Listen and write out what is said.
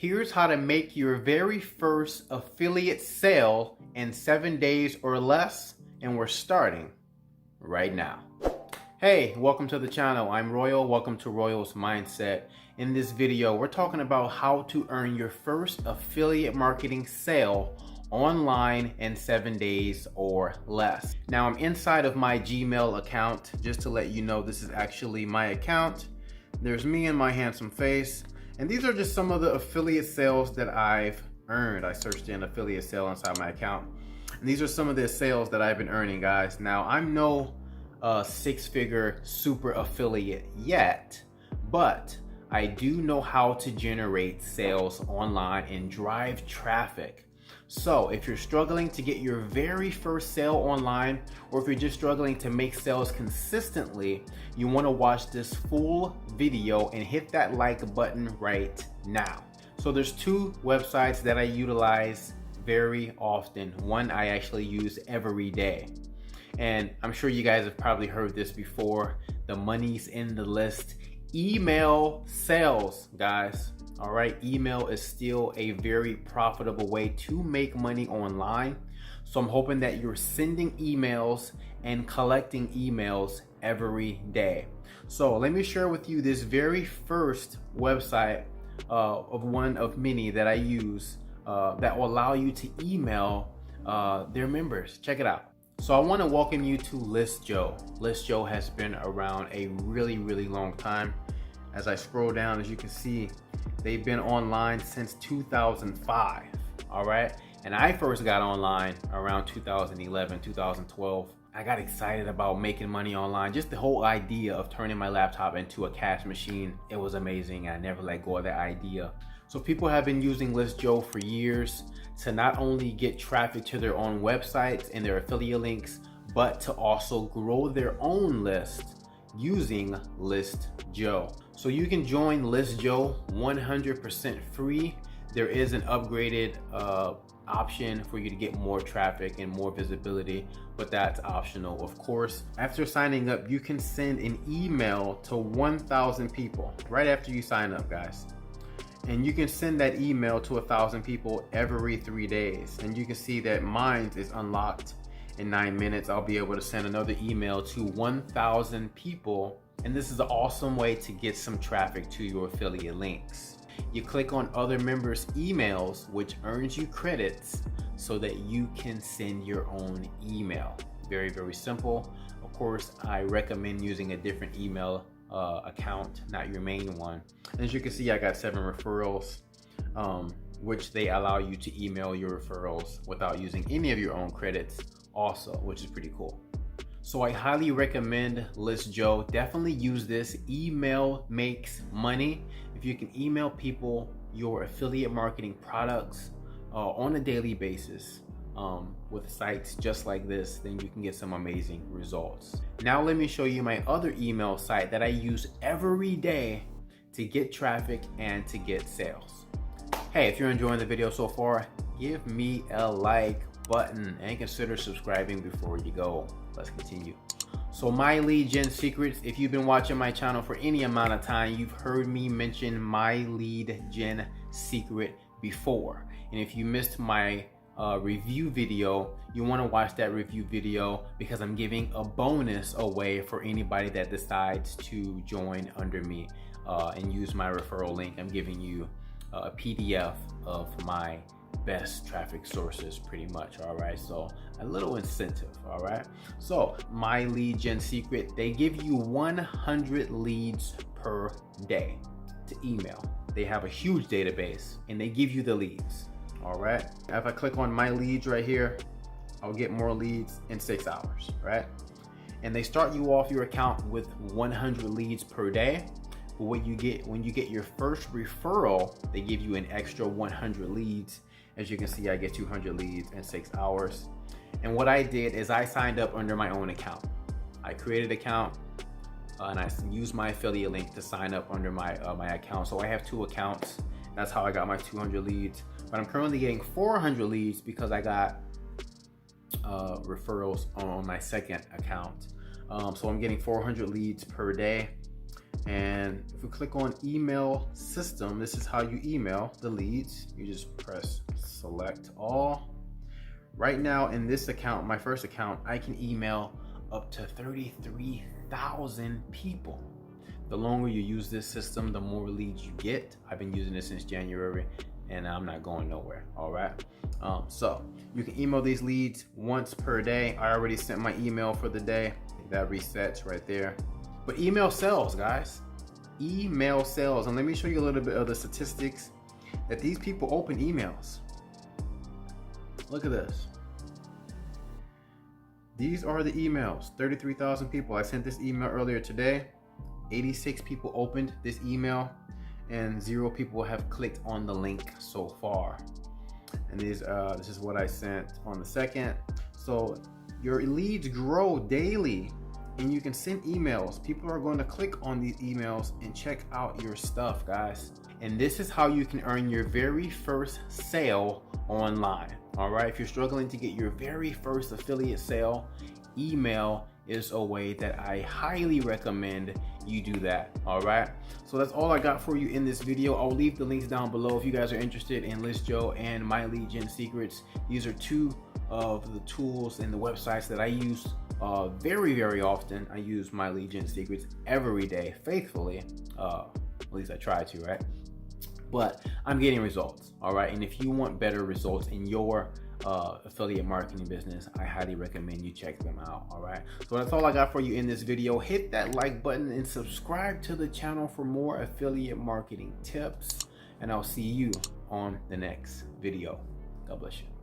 Here's how to make your very first affiliate sale in 7 days or less, and we're starting right now. Hey, welcome to the channel. I'm Royal. Welcome to Royal's Mindset. In this video, we're talking about how to earn your first affiliate marketing sale online in 7 days or less. Now, I'm inside of my Gmail account. Just to let you know, this is actually my account. There's me and my handsome face. And these are just some of the affiliate sales that I've earned. I searched in affiliate sale inside my account. And these are some of the sales that I've been earning, guys. Now, I'm no six-figure super affiliate yet, but I do know how to generate sales online and drive traffic. So if you're struggling to get your very first sale online, or if you're just struggling to make sales consistently, you want to watch this full video and hit that like button right now. So there's two websites that I utilize very often. One I actually use every day. And I'm sure you guys have probably heard this before. The money's in the list. Email sales, guys. All right, email is still a very profitable way to make money online. So I'm hoping that you're sending emails and collecting emails every day. So let me share with you this very first website of one of many that I use that will allow you to email their members. Check it out. So I want to welcome you to ListJoe. ListJoe has been around a really long time. As I scroll down, as you can see, they've been online since 2005, all right? And I first got online around 2011, 2012. I got excited about making money online. Just the whole idea of turning my laptop into a cash machine, it was amazing. I never let go of that idea. So people have been using ListJoe for years to not only get traffic to their own websites and their affiliate links, but to also grow their own list using ListJoe. So you can join ListJoe 100% free. There is an upgraded option for you to get more traffic and more visibility, but that's optional, of course. After signing up, you can send an email to 1,000 people right after you sign up, guys. And you can send that email to 1,000 people every 3 days. And you can see that mine is unlocked in 9 minutes. I'll be able to send another email to 1,000 people. And this is an awesome way to get some traffic to your affiliate links. You click on other members' emails, which earns you credits so that you can send your own email. Very simple. Of course, I recommend using a different email account, not your main one. And as you can see, I got 7 referrals, which they allow you to email your referrals without using any of your own credits also, which is pretty cool. So I highly recommend ListJoe. Definitely use this. Email makes money. If you can email people your affiliate marketing products on a daily basis with sites just like this, then you can get some amazing results. Now let me show you my other email site that I use every day to get traffic and to get sales. Hey, if you're enjoying the video so far, give me a like button and consider subscribing before you go. Let's continue. So My Lead Gen Secrets, if you've been watching my channel for any amount of time, you've heard me mention My Lead Gen Secret before. And if you missed my review video, you want to watch that review video because I'm giving a bonus away for anybody that decides to join under me and use my referral link. I'm giving you a PDF of my best traffic sources, pretty much. All right, so a little incentive. All right, so My Lead Gen Secret, they give you 100 leads per day to email. They have a huge database and they give you the leads. All right, if I click on my leads right here, I'll get more leads in 6 hours, right? And they start you off your account with 100 leads per day. But what you get when you get your first referral, they give you an extra 100 leads. As you can see, I get 200 leads in 6 hours. And what I did is I signed up under my own account. I created an account and I used my affiliate link to sign up under my account. So I have 2 accounts. That's how I got my 200 leads. But I'm currently getting 400 leads because I got referrals on my second account. So I'm getting 400 leads per day. And if we click on email system, this is how you email the leads. You just press select all. Right now in this account, my first account, I can email up to 33,000 people. The longer you use this system, the more leads you get. I've been using this since January and I'm not going nowhere, all right? So you can email these leads once per day. I already sent my email for the day. That resets right there. But email sells, guys. Email sells. And let me show you a little bit of the statistics that these people open emails. Look at this. These are the emails, 33,000 people. I sent this email earlier today. 86 people opened this email and 0 people have clicked on the link so far. And this is what I sent on the 2nd. So your leads grow daily and you can send emails. People are going to click on these emails and check out your stuff, guys. And this is how you can earn your very first sale online. All right, if you're struggling to get your very first affiliate sale, email is a way that I highly recommend you do that. All right, so that's all I got for you in this video. I'll leave the links down below if you guys are interested in ListJoe and My Lead Gen Secrets. These are two of the tools and the websites that I use very often. I use My Lead Gen Secrets every day faithfully, at least I try to, right? But I'm getting results, all right? And if you want better results in your affiliate marketing business, I highly recommend you check them out, all right? So that's all I got for you in this video. Hit that like button and subscribe to the channel for more affiliate marketing tips. And I'll see you on the next video. God bless you.